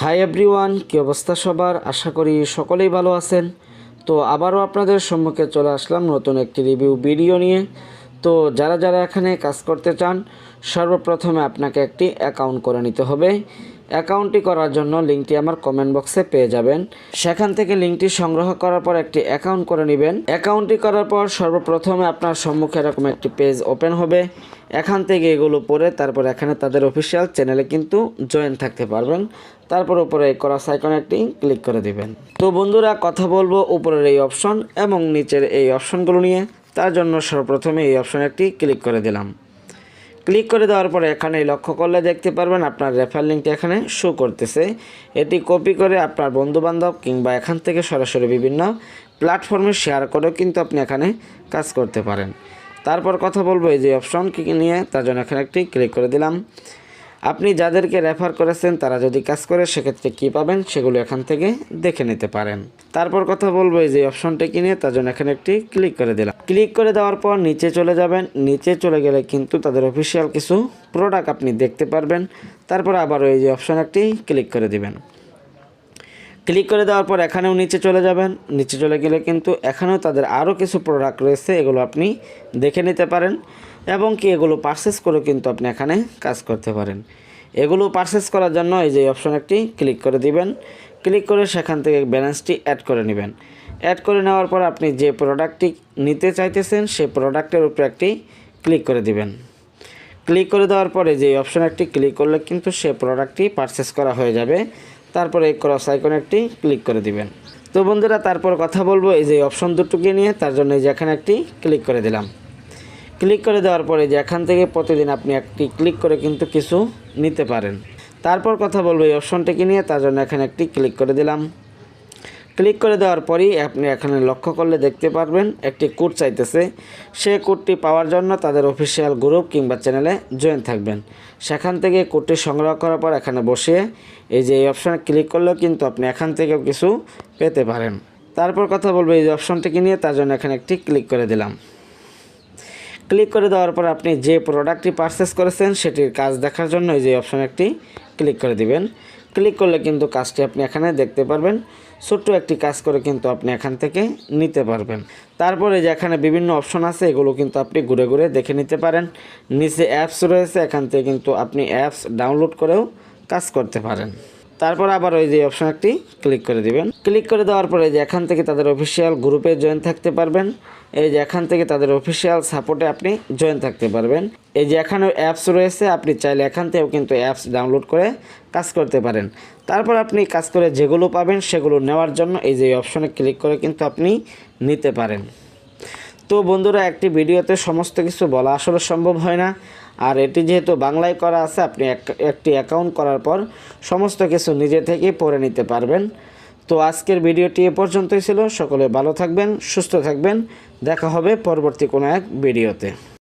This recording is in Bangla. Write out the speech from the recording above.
হাই এভরিওয়ান, কী অবস্থা সবার? আশা করি সকলেই ভালো আছেন। তো আবারও আপনাদের সম্মুখে চলে আসলাম নতুন একটি রিভিউ ভিডিও নিয়ে। তো যারা যারা এখানে কাজ করতে চান, সর্বপ্রথমে আপনাকে একটি অ্যাকাউন্ট করে নিতে হবে। অ্যাকাউন্টটি করার জন্য লিঙ্কটি আমার কমেন্ট বক্সে পেয়ে যাবেন। সেখান থেকে লিঙ্কটি সংগ্রহ করার পর একটি অ্যাকাউন্ট করে নেবেন। অ্যাকাউন্টটি করার পর সর্বপ্রথমে আপনার সম্মুখে এরকম একটি পেজ ওপেন হবে। এখান থেকে এগুলো পড়ে তারপর এখানে তাদের অফিসিয়াল চ্যানেলে কিন্তু জয়েন থাকতে পারবেন। তারপর উপরে এই ক্রস আইকনে একটি ক্লিক করে দিবেন। তো বন্ধুরা, কথা বলবো উপরের এই অপশন এবং নিচের এই অপশনগুলো নিয়ে। তার জন্য সর্বপ্রথমে এই অপশনে একটি ক্লিক করে দিলাম। ক্লিক করে দেওয়ার পরে এখানে লক্ষ্য করলে দেখতে পারবেন আপনার রেফার লিঙ্কটি এখানে শো করতেছে। এটি কপি করে আপনার বন্ধুবান্ধব কিংবা এখান থেকে সরাসরি বিভিন্ন প্ল্যাটফর্মে শেয়ার করেও কিন্তু আপনি এখানে কাজ করতে পারেন। তারপর কথা বলবো এই যে অপশন কী নিয়ে, তার জন্য এখানে একটি ক্লিক করে দিলাম। আপনি যাদেরকে রেফার করেছেন তারা যদি কাজ করে সেক্ষেত্রে কী পাবেন সেগুলো এখান থেকে দেখে নিতে পারেন। তারপর কথা বলবো এই যে অপশনটা কি নিয়ে, তার জন্য এখানে একটি ক্লিক করে দিলাম। ক্লিক করে দেওয়ার পর নিচে চলে যাবেন। নিচে চলে গেলে কিন্তু তাদের অফিসিয়াল কিছু প্রোডাক্ট আপনি দেখতে পারবেন। তারপর আবার এই যে অপশন একটি ক্লিক করে দিবেন। ক্লিক করে দেওয়ার পর এখানেও নিচে চলে যাবেন। নিচে চলে গেলে কিন্তু এখানেও তাদের আরও কিছু প্রোডাক্ট রয়েছে, এগুলো আপনি দেখে নিতে পারেন এবং কি এগুলো পারচেস করে কিন্তু আপনি এখানে কাজ করতে পারেন। এগুলো পারচেস করার জন্য এই যে অপশন একটি ক্লিক করে দিবেন। ক্লিক করে সেখান থেকে ব্যালেন্সটি অ্যাড করে নেবেন। অ্যাড করে নেওয়ার পর আপনি যে প্রোডাক্টটি নিতে চাইতেছেন সেই প্রোডাক্টের উপরে একটি ক্লিক করে দিবেন। ক্লিক করে দেওয়ার পরে যে অপশন একটি ক্লিক করলে কিন্তু সেই প্রোডাক্টটি পারচেস করা হয়ে যাবে। তারপরে এই ক্রস আইকনে একটি ক্লিক করে দিবেন। তো বন্ধুরা, তারপর কথা বলবো এই যে অপশন দুটোকে নিয়ে, তার জন্য এই যে এখানে একটি ক্লিক করে দিলাম। ক্লিক করে দেওয়ার পরে যে এখান থেকে প্রতিদিন আপনি একটি ক্লিক করে কিন্তু কিছু নিতে পারেন। তারপর কথা বলবো এই অপশনটিকে নিয়ে, তার জন্য এখানে একটি ক্লিক করে দিলাম। ক্লিক করে দেওয়ার পরই আপনি এখানে লক্ষ্য করলে দেখতে পারবেন একটি কোড চাইতেছে। সেই কোডটি পাওয়ার জন্য তাদের অফিসিয়াল গ্রুপ কিংবা চ্যানেলে জয়েন থাকবেন। সেখান থেকে কোডটি সংগ্রহ করার পর এখানে বসিয়ে এই যে এই অপশানে ক্লিক করলেও কিন্তু আপনি এখান থেকেও কিছু পেতে পারেন। তারপর কথা বলবো এই অপশনটিকে নিয়ে, তার জন্য এখানে একটি ক্লিক করে দিলাম। ক্লিক করে দেওয়ার পর আপনি যে প্রোডাক্টটি পারচেস করেছেন সেটির কাজ দেখার জন্য এই যে অপশন একটি ক্লিক করে দিবেন। ক্লিক করলে কিন্তু কাজটি আপনি এখানে দেখতে পারবেন। ছোট্ট একটি কাজ করে কিন্তু আপনি এখান থেকে নিতে পারবেন। তারপরে যে এখানে বিভিন্ন অপশন আছে, এগুলো কিন্তু আপনি ঘুরে ঘুরে দেখে নিতে পারেন। নিচে অ্যাপস রয়েছে, এখান থেকে কিন্তু আপনি অ্যাপস ডাউনলোড করেও কাজ করতে পারেন। তারপর আবার ওই যে অপশন একটি ক্লিক করে দিবেন। ক্লিক করে দেওয়ার পরে যে এখান থেকে তাদের অফিসিয়াল গ্রুপে জয়েন থাকতে পারবেন। এই যে এখান থেকে তাদের অফিসিয়াল সাপোর্টে আপনি জয়েন থাকতে পারবেন। এই যে এখানে অ্যাপস রয়েছে, আপনি চাইলে এখান থেকেও কিন্তু অ্যাপস ডাউনলোড করে কাজ করতে পারেন। তারপর আপনি কাজ করে যেগুলো পাবেন সেগুলো নেওয়ার জন্য এই যে অপশনে ক্লিক করে কিন্তু আপনি নিতে পারেন। তো বন্ধুরা, একটি ভিডিওতে সমস্ত কিছু বলা আসলে সম্ভব হয় না। আর এটি যেহেতু বাংলায় করা আছে, আপনি একটি অ্যাকাউন্ট করার পর সমস্ত কিছু নিজে থেকেই পড়ে নিতে পারবেন। তো আজকের ভিডিওটি এ পর্যন্তই ছিল। সকলে ভালো থাকবেন, সুস্থ থাকবেন। দেখা হবে পরবর্তী কোনো এক ভিডিওতে।